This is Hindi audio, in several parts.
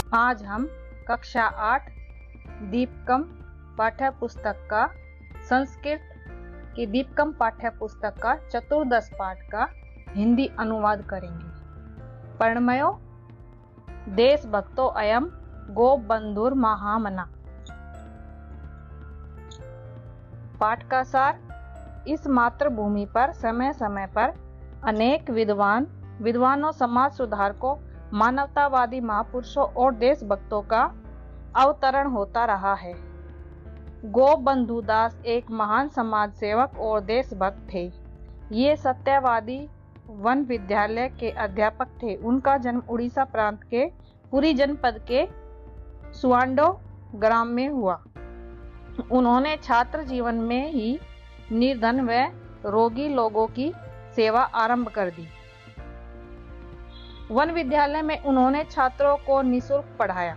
आज हम कक्षा 8 दीपकम पाठ्य पुस्तक का संस्कृत की दीपकम पाठ्य पुस्तक का चतुर्दश पाठ का हिंदी अनुवाद करेंगे। परिणमयो देशभक्तो अयम गोपबंधुर महामना। पाठ का सार। इस मातृभूमि पर समय समय पर अनेक विद्वानों, समाज सुधारकों, मानवतावादी महापुरुषों और देशभक्तों का अवतरण होता रहा है। गोपबंधु दास एक महान समाज सेवक और देशभक्त थे। ये सत्यवादी वन विद्यालय के अध्यापक थे। उनका जन्म उड़ीसा प्रांत के पुरी जनपद के सुआंडो ग्राम में हुआ। उन्होंने छात्र जीवन में ही निर्धन व रोगी लोगों की सेवा आरंभ कर दी। वन विद्यालय में उन्होंने छात्रों को निःशुल्क पढ़ाया।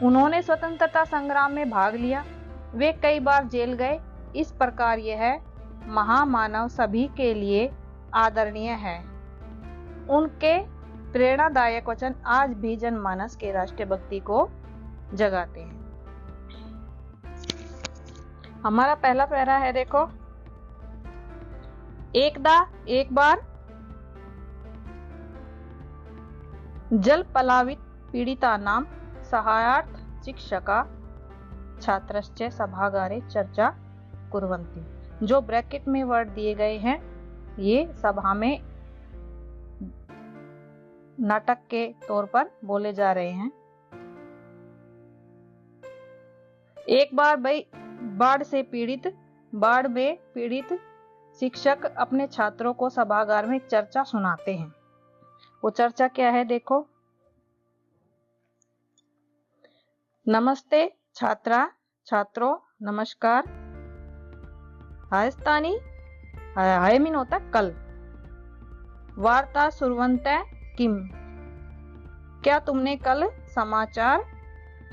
उन्होंने स्वतंत्रता संग्राम में भाग लिया। वे कई बार जेल गए। इस प्रकार यह महामानव सभी के लिए आदरणीय है। उनके प्रेरणादायक वचन आज भी जनमानस के राष्ट्रभक्ति को जगाते हैं। हमारा पहला पैरा है, देखो। एक बार जल पलावित पीड़ितानां सहायार्थ शिक्षका छात्रश्च सभागारे चर्चा कुर्वन्ति। जो ब्रैकेट में वर्ड दिए गए हैं ये सभा में नाटक के तौर पर बोले जा रहे हैं। एक बार बाढ़ में पीड़ित शिक्षक अपने छात्रों को सभागार में चर्चा सुनाते हैं। वो चर्चा क्या है, देखो। नमस्ते छात्रों, नमस्कार। हायस्तानी हाय मीन होता कल। वार्ता सुरवंतः किम, क्या तुमने कल समाचार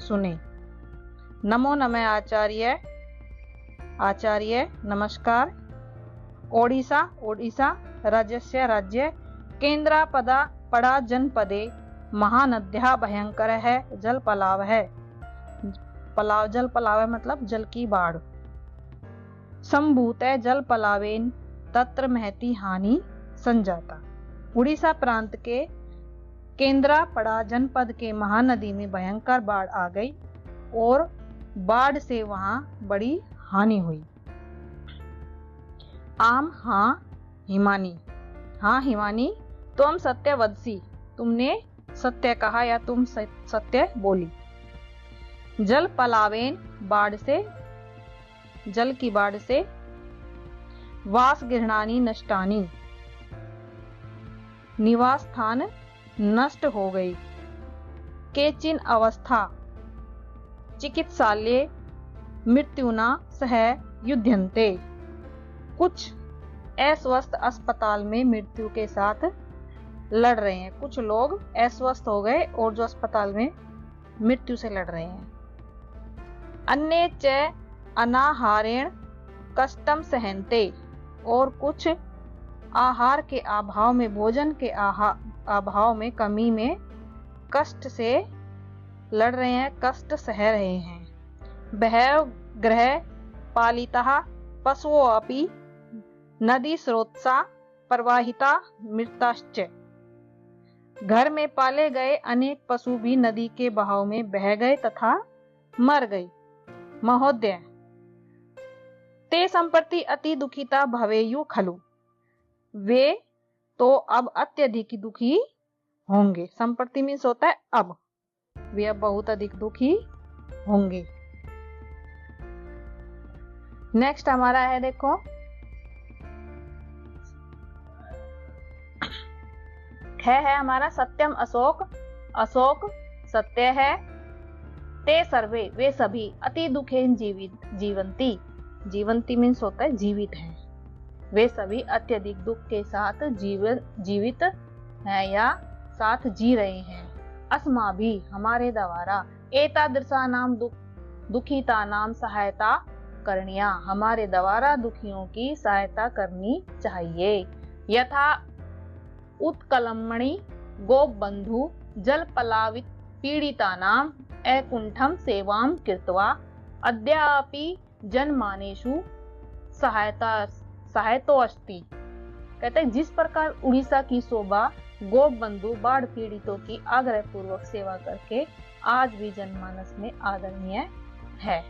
सुने। नमो नमः आचार्य नमस्कार। ओडिशा राज्यस्य राज्य केन्द्रापड़ा जनपदे महानद्याः भयंकरः जलपलावः। जलपलाव मतलब जल की बाढ़। संभूतः जलपलावेन तत्र महती हानि संजाता। उड़ीसा प्रांत के केन्द्रापड़ा जनपद के महानदी में भयंकर बाढ़ आ गई और बाढ़ से वहां बड़ी हानि हुई। आम हाँ हिमानी तुम सत्यवदसी, तुमने सत्य कहा या तुम सत्य बोली। जल पलावेन जल की बाढ़ से वास गृहाणि नष्टानि, निवास स्थान नष्ट हो गई। केचिन अवस्था चिकित्सालय मृत्युना सह युध्यन्ते, कुछ अस्वस्थ अस्पताल में मृत्यु के साथ लड़ रहे हैं। कुछ लोग अस्वस्थ हो गए और जो अस्पताल में मृत्यु से लड़ रहे हैं। अन्ये च अनाहारेण कष्टम सहन्ते, और कुछ आहार के अभाव में, भोजन के अभाव में, कमी में कष्ट से लड़ रहे हैं, कष्ट सह रहे हैं। बहव गृह पालिता पशुओ अपि नदी स्रोतसा प्रवाहिता मृताश्च, घर में पाले गए अनेक पशु भी नदी के बहाव में बह गए तथा मर गए। महोदय ते संप्रति अति दुखिता भवेयु खलु, वे तो अब अत्यधिक दुखी होंगे। संप्रति मीन्स होता है अब, वे अब बहुत अधिक दुखी होंगे। नेक्स्ट हमारा है, देखो। है हमारा सत्यम अशोक सत्य है। ते सर्वे वे सभी अति दुखेन जीवंती मीन्स होता है जीवित हैं। वे सभी अत्यधिक दुख के साथ जीवित हैं या साथ जी रहे हैं। अस्मा भी हमारे द्वारा एतादृशा नाम दुखिता नाम सहायता करनिया, हमारे द्वारा दुखियों की सहायता करनी चाहिए। यथा उत्कलमणि गोपबंधु जल पलावित पीडितानाम् अकुंठम सेवां कृत्वा अद्यापि जनमानेषु सहायतो अस्ति। कहते हैं जिस प्रकार उड़ीसा की शोभा गोप बंधु बाढ़ पीड़ितों की आग्रह पूर्वक सेवा करके आज भी जनमानस में आदरणीय है।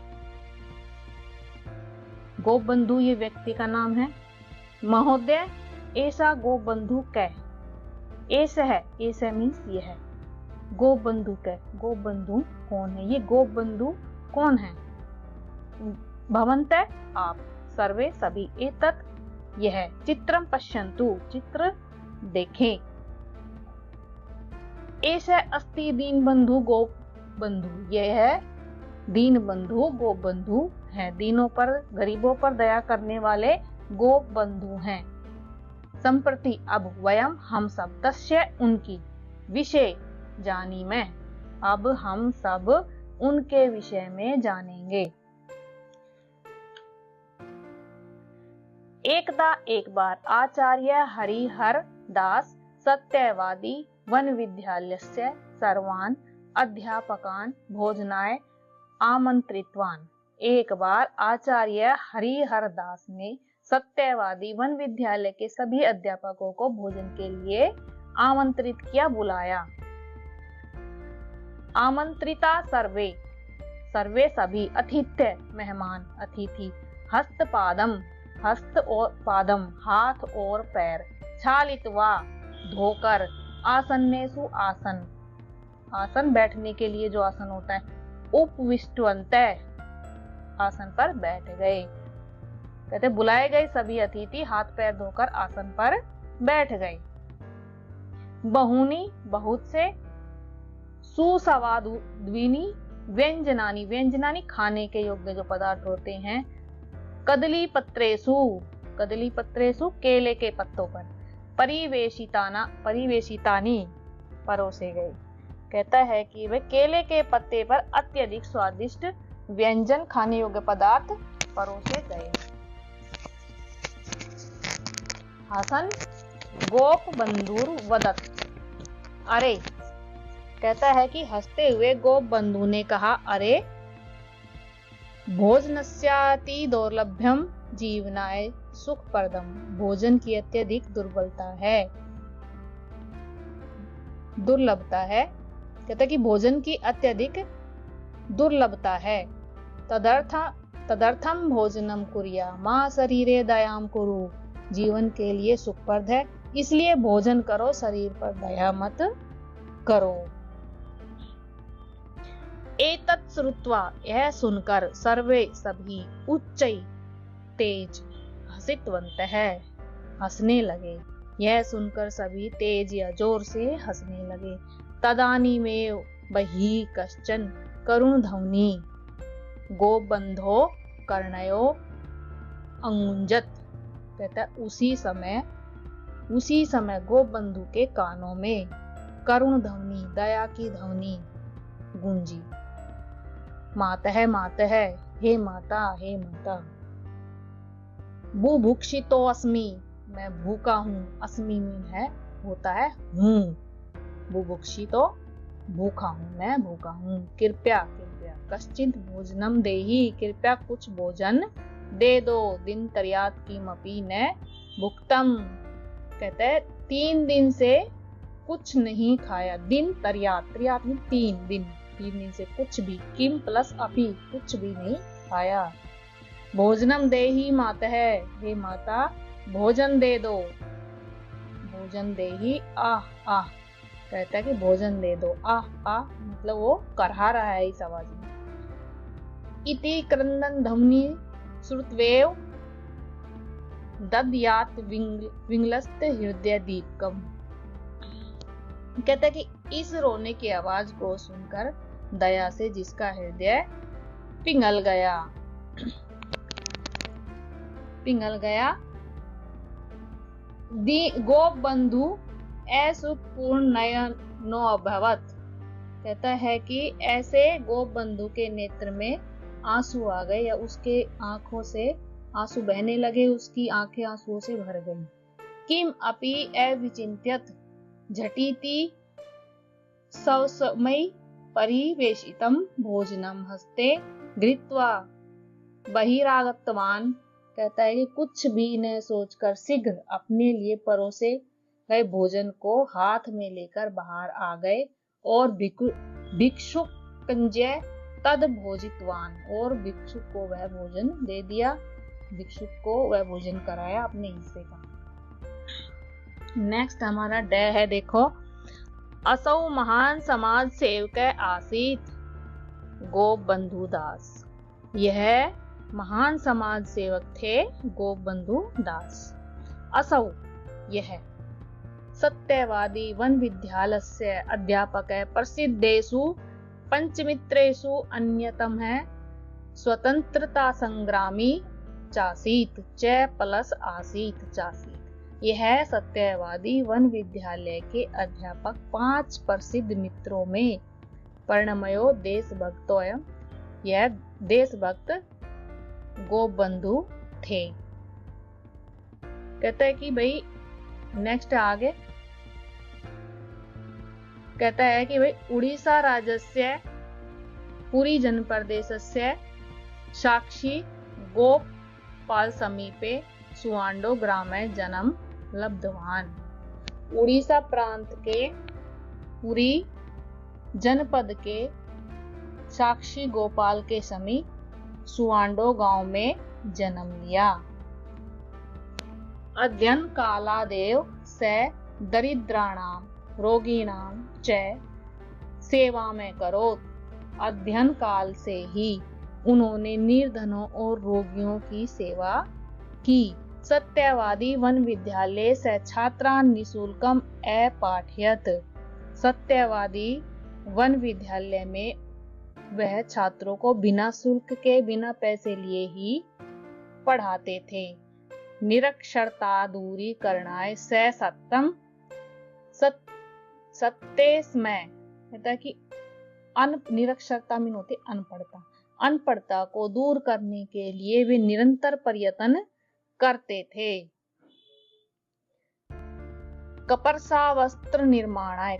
गोप बंधु ये व्यक्ति का नाम है। महोदय ऐसा गोप बंधु कै, ऐसा है, ऐसा मीन्स ये है। गोप बंधु कै, गोप बंधु कौन है? ये गोप बंधु कौन है? भवन्तः आप, सर्वे सभी, एतत् यह, चित्रम पश्यन्तु चित्र देखें। ऐसा अस्ति दीन बंधु गोप बंधु, यह है दीन बंधु गोप बंधु है, दीनों पर गरीबों पर दया करने वाले गोप बंधु हैं। संप्रति अब वयम हम सब तस्य उनकी विषय जानी मैं, अब हम सब उनके विषय में जानेंगे। एकदा एक बार आचार्य हरिहर दास सत्यवादी वन विद्यालयस्य सर्वान् अध्यापकान् भोजनाय आमंत्रितवान्। एक बार आचार्य हरिहर दास ने सत्यवादी वन विद्यालय के सभी अध्यापकों को भोजन के लिए आमंत्रित किया, बुलाया। आमंत्रिता सर्वे, सर्वे सभी, अतिथ्य मेहमान, अतिथि, हस्तपादम, हस्त और पादम, हाथ और पैर, छालित्वा, धोकर, आसन्नेषु आसन, आसन बैठने के लिए जो आसन होता है, उपविष्टवन्तः, आसन पर बैठ गए। कहते बुलाए गए सभी अतिथि हाथ पैर धोकर आसन पर बैठ गए। बहुनी, बहुत से, सुस्वादुत्वीनि व्यंजनानि, व्यंजनानि खाने के योग्य जो पदार्थ होते हैं, कदली पत्रेसु, कदली पत्रेसु, केले के पत्तों पर, परिवेशितानी, परोसे गए। कहता है कि वे केले के पत्ते पर अत्यधिक स्वादिष्ट व्यंजन, खाने योग्य पदार्थ परोसे गए। हासन गोप बंधुर वदत, अरे, कहता है कि हंसते हुए गोप बंधु ने कहा, अरे, भोजनस्याति दौर्लभ्यम जीवनाय सुखप्रदम, भोजन की अत्यधिक दुर्लभता है। कहता है कि भोजन की अत्यधिक दुर्लभता है। तदर्थम भोजनम कुर्या मां शरीरे दयाम कुरु, जीवन के लिए सुखप्रद है, इसलिए भोजन करो, शरीर पर दया मत करो। एतत् श्रुत्वा, यह सुनकर, सर्वे सभी, उच्चै तेज हसितवन्तः, हंसने लगे। यह सुनकर सभी तेज या जोर से हंसने लगे। तदानीमेव बहिः कश्चन करुण ध्वनि गोपबन्धो कर्णयो अंगुंजत। कहता है उसी समय गोपबंधु के कानों में करुण ध्वनि, दया की ध्वनि गूंजी। मातः मातः, हे माता, हे माता। बुभुक्षितो अस्मि, मैं भूखा हूँ। अस्मि में है, होता है हूँ। बुभुक्षितो, भूखा हूँ, मैं भूखा हूँ। कृपया कश्चित् भोजनम देहि, कृपया कुछ भोजन दे दो। दिन तर्यात् किमपि न भुक्तम, कहते हैं 3 दिन से कुछ नहीं खाया। दिन तर्यात् में 3 दिन से कुछ भी, किम प्लस अपि, कुछ भी नहीं खाया। भोजनम देहि मातः, हे माता भोजन दे दो। भोजन देहि, आह आह, कहता है कि भोजन दे दो। आह आह मतलब वो करहा रहा है इस आवाज में। इति क्रंदन ध्वनि श्रुत्वेव दद्यात् विंगलस्त हृदय दीपकम। कहता है कि इस रोने की आवाज को सुनकर दया से जिसका हृदय पिघल गया। गोप बंधु असुपूर्ण नयनो अभवत। कहता है कि ऐसे गोप बंधु के नेत्र में आंसू आ गए, या उसके आंखों से आंसू बहने लगे, उसकी आंखें आंसुओं से भर गईं। किम अपि अविचिन्त्यत झटिति सवसमयी परिवेशितं भोजनम हस्ते गृहीत्वा बहिरागतवान। कहता है कि कुछ भी न सोचकर शीघ्र अपने लिए परोसे गए भोजन को हाथ में लेकर बाहर आ गए और भिक्षुक कंजय तद भोजितवान, और भिक्षुक को वह भोजन दे दिया, भिक्षुक को वह भोजन कराया अपने हिस्से का। नेक्स्ट हमारा ड है, देखो, असौ महान समाज सेवक आसीत गोपबंधु दास। यह महान समाज सेवक थे गोपबंधु दास। असौ यह सत्यवादी वन विद्यालय अध्यापक है, प्रसिद्धेषु पंचमित्रेषु अन्यतम है, स्वतंत्रता संग्रामी चासीत च प्लस आसीत चासीत। यह सत्यवादी वन विद्यालय के अध्यापक 5 प्रसिद्ध मित्रों में परिणमयो देशभक्तो, यह देशभक्त गोपबंधु थे। कहता है कि भाई नेक्स्ट आगे कहता है कि भाई उड़ीसा राज्यस्य पुरी जनप्रदेशस्य साक्षी गोपाल समीपे सुवांडो ग्रामे जन्म लब्धवान। उड़ीसा प्रांत के पुरी जनपद के साक्षी गोपाल के समीप सुवांडो गांव में जन्म लिया। अध्ययन कालादेव से दरिद्राणाम रोगीणाम च सेवा में करो। अध्ययन काल से ही उन्होंने निर्धनों और रोगियों की सेवा की। सत्यवादी वन विद्यालय से छात्रान निःशुल्कम अपाठयत। सत्यवादी वन विद्यालय में वह छात्रों को बिना शुल्क के, बिना पैसे लिए ही पढ़ाते थे। निरक्षरता दूरी करणाय से सत्यम सत्य कहता है कि निरक्षरता मीन होती अनपढ़ता, अनपढ़ता को दूर करने के लिए वे निरंतर प्रयत्न करते थे। कपरसा वस्त्र निर्माणाय,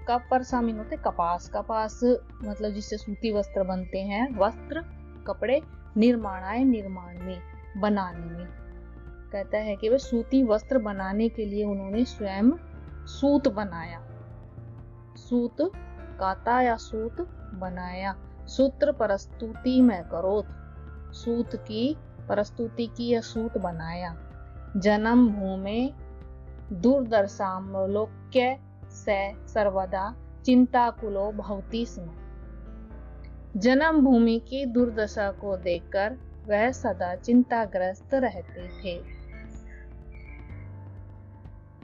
कपरसा मीन होते कपास, कपास मतलब जिससे सूती वस्त्र बनते हैं, वस्त्र कपड़े, निर्माणाय निर्माण में, बनाने में। कहता है कि वे सूती वस्त्र बनाने के लिए उन्होंने स्वयं सूत बनाया, सूत काता या सूत बनाया। सूत्र प्रस्तुति में करो, सूत की प्रस्तुति की या सूत बनाया। जन्म भूमि दुर्दशामलोक्य से सर्वदा चिंताकुलो भवति स्म। जन्म भूमि की दुर्दशा को देखकर वह सदा चिंताग्रस्त रहते थे।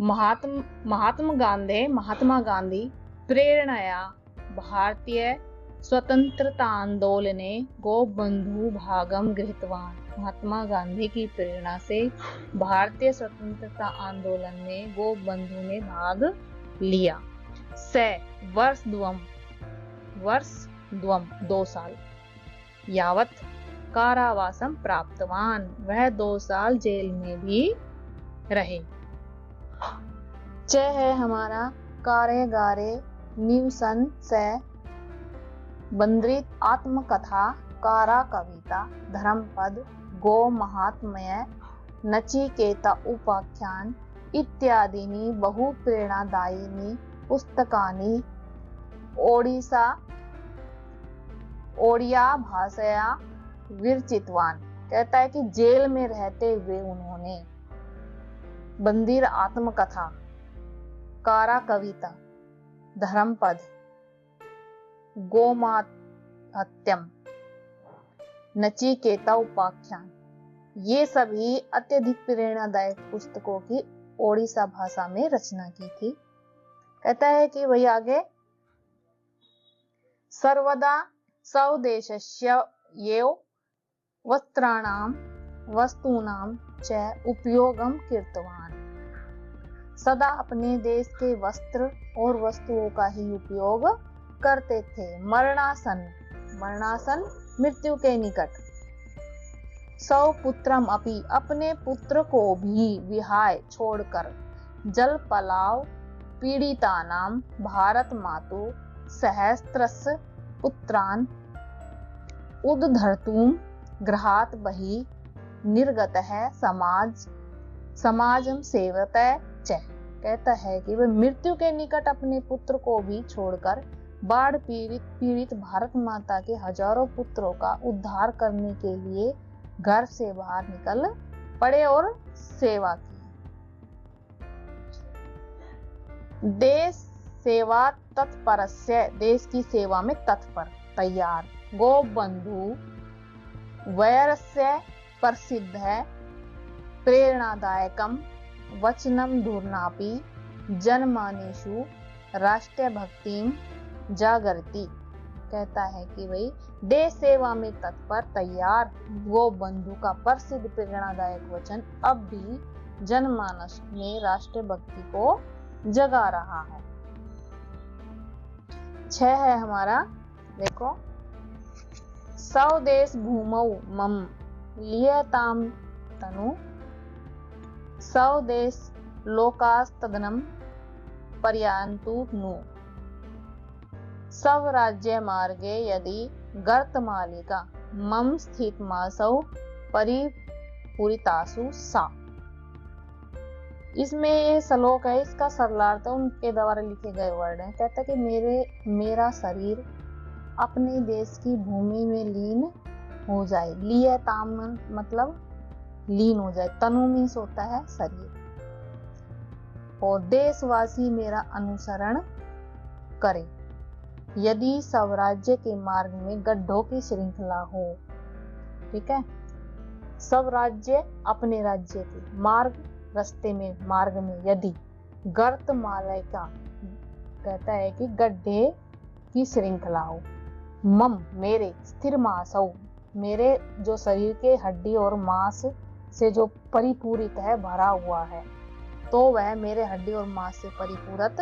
महात्मा गांधी प्रेरणया भारतीय स्वतंत्रता आंदोलने गोपबंधु भागम गृहीतवान। महात्मा गांधी की प्रेरणा से भारतीय स्वतंत्रता आंदोलन में गोपबंधु ने भाग लिया। वर्ष द्वम 2 साल यावत कारावासम प्राप्तवान। वह 2 साल जेल में भी रहे। च है हमारा कारागारे निवसन से बंद्रित आत्मकथा, कारा कविता, धर्मपद, गो महात्म्य, नचिकेता उपाख्यान इत्यादीनि बहु प्रेरणादायिनी पुस्तकानि ओडिया भाषया विरचितवान। कहता है कि जेल में रहते हुए उन्होंने बंदिर आत्मकथा, कारा कविता, धर्मपद, गोमाहात्म्यम, नचिकेता उपाख्यान, ये सभी अत्यधिक प्रेरणादायक पुस्तकों की ओडिशा भाषा में रचना की थी। कहता है कि वही आगे सर्वदा स्वदेशस्य एव वस्त्राणाम वस्तूनाम च उपयोगम कृतवान। सदा अपने देश के वस्त्र और वस्तुओं का ही उपयोग करते थे। मरणासन मृत्यु के निकट। पुत्रम अपि, अपने पुत्र को भी विहाय छोड़कर, जल पलाव पीड़ितानाम भारत मातु सहस्त्रस्य पुत्रान् उद्धर्तुं गृहात् बहि निर्गतः समाजं सेवते च। कहता है कि वह मृत्यु के निकट अपने पुत्र को भी छोड़कर बाढ़ पीड़ित भारत माता के हजारों पुत्रों का उद्धार करने के लिए घर से बाहर निकल पड़े और सेवा की। देश सेवा तत्परस्य, देश की सेवा में तत्पर तैयार। गो बंधु वैरस्य प्रसिद्ध है प्रेरणादायकम वचनम धूर्नापि जनमानेषु राष्ट्रीय भक्तिम जागृति। कहता है कि भाई देश सेवा में तत्पर तैयार गो बंधु का प्रसिद्ध प्रेरणादायक वचन अब भी जनमानस में राष्ट्रीय भक्ति को जगा रहा है। 6 है हमारा, देखो, स्वदेश भूमौ मम लियताम तनु स्वदेश लोकास्तदनम पर्यान्तु नु स्वराज्य मार्गे यदि गर्तमालिका मम स्थित मासौ परिपूरितासु सा। इसमें ये श्लोक है, इसका सरलार्थ उनके द्वारा लिखे गए वर्ड हैं। कहता है कि मेरा शरीर अपने देश की भूमि में लीन हो जाए। लिय ताम मतलब लीन हो जाए, तनु मीन्स होता है शरीर, और देशवासी मेरा अनुसरण करे। यदि स्वराज्य के मार्ग में गड्ढों की श्रृंखला हो, ठीक है, स्वराज्य अपने राज्य के मार्ग रास्ते में मार्ग में यदि गर्त मालिका, कहता है कि गड्ढे की श्रृंखला हो, मम मेरे स्थिर मासौ मेरे जो शरीर के हड्डी और मांस से जो परिपूरित है, भरा हुआ है, तो वह मेरे हड्डी और मांस से परिपूरित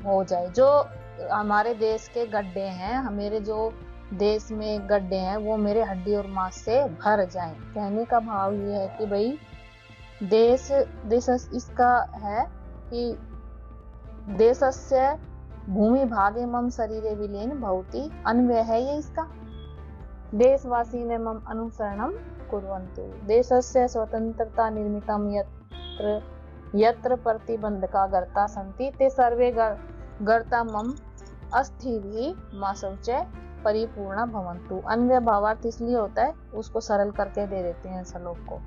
हो जाए। जो हमारे देश के गड्ढे हैं, मेरे जो देश में गड्ढे हैं, वो मेरे हड्डी और मांस से भर जाएं। कहने का भाव ये है कि भाई देश इसका है कि देशस्य भूमि भागे मम शरीरे विलीन भवति, अन्वय है ये इसका। देशवासी ने मम अनुसरणम कुर्वन्तु, देशस्य स्वतंत्रता निर्मितम यत्र प्रतिबंधका गर्ता सन्ति ते सर्वे गर्ता मम अस्थिभिः मासौ च परिपूर्ण भवन्तु। अन्वय भावार्थ इसलिए होता है, उसको सरल करके दे देते हैं श्लोक को।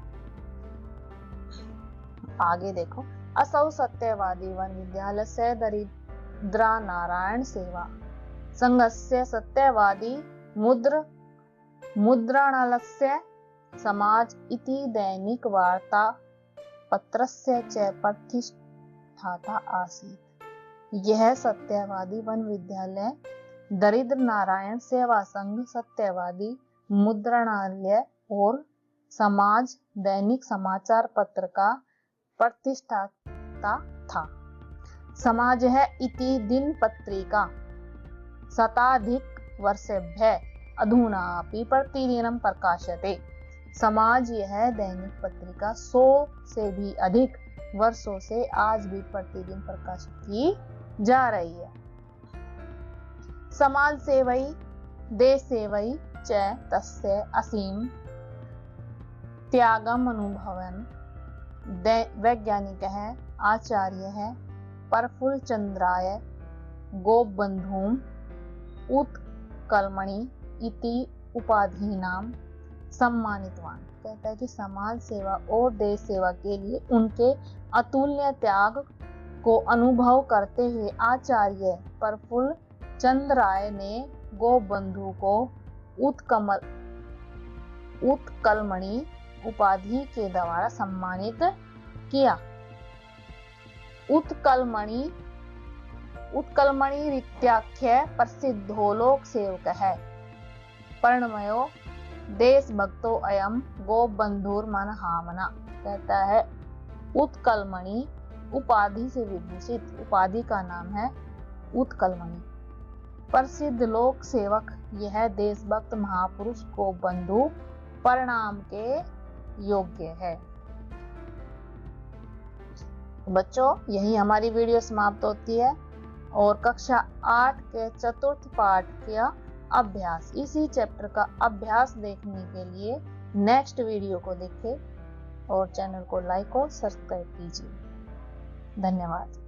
आगे देखो, असौ सत्यवादी वन विद्यालय से दरिद्रा नारायण सेवा संघस्य सत्यवादी मुद्राणालस्य समाज इति दैनिक वार्ता पत्रस्य च प्रतिष्ठाता आसीत्। यह सत्यवादी वन विद्यालय दरिद्र नारायण सेवा संघ सत्यवादी मुद्रणालय और समाज दैनिक समाचार पत्र का प्रतिष्ठाता था। समाज है इति दिन पत्रिका शताधिक वर्षेभ्यः अधुनापि प्रतिदिनं प्रकाश्यते। समाज यह दैनिक पत्रिका 100 से भी अधिक वर्षों से आज भी प्रतिदिन प्रकाशित की जा रही है। समाज सेवई देश सेवई च तस्य असीम त्यागम अनुभवन वैज्ञानिक है, आचार्य है, प्रफुल्ल चंद्राय गोपबंधुम उत्कलमणि इति उपाधिनाम सम्मानितवान। कहता है कि समाज सेवा और देश सेवा के लिए उनके अतुल्य त्याग को अनुभव करते हुए आचार्य प्रफुल्ल चंद्र राय ने गोपबंधु को उत्कलमणि उपाधि के द्वारा सम्मानित किया। उत्कलमणि रीत्याख्य प्रसिद्धो लोक सेवक है। परिणमयो देशभक्तो अयम गोपबंधुर मनहामना। कहता है उत्कलमणि उपाधि से विभूषित, उपाधि का नाम है उत्कलमणि, प्रसिद्ध लोक सेवक यह देशभक्त महापुरुष गोपबंधु परिणाम के योग्य है। बच्चों, यही हमारी वीडियो समाप्त होती है और कक्षा 8 के चतुर्थ पाठ का अभ्यास, इसी चैप्टर का अभ्यास देखने के लिए नेक्स्ट वीडियो को देखें और चैनल को लाइक और सब्सक्राइब कीजिए। धन्यवाद।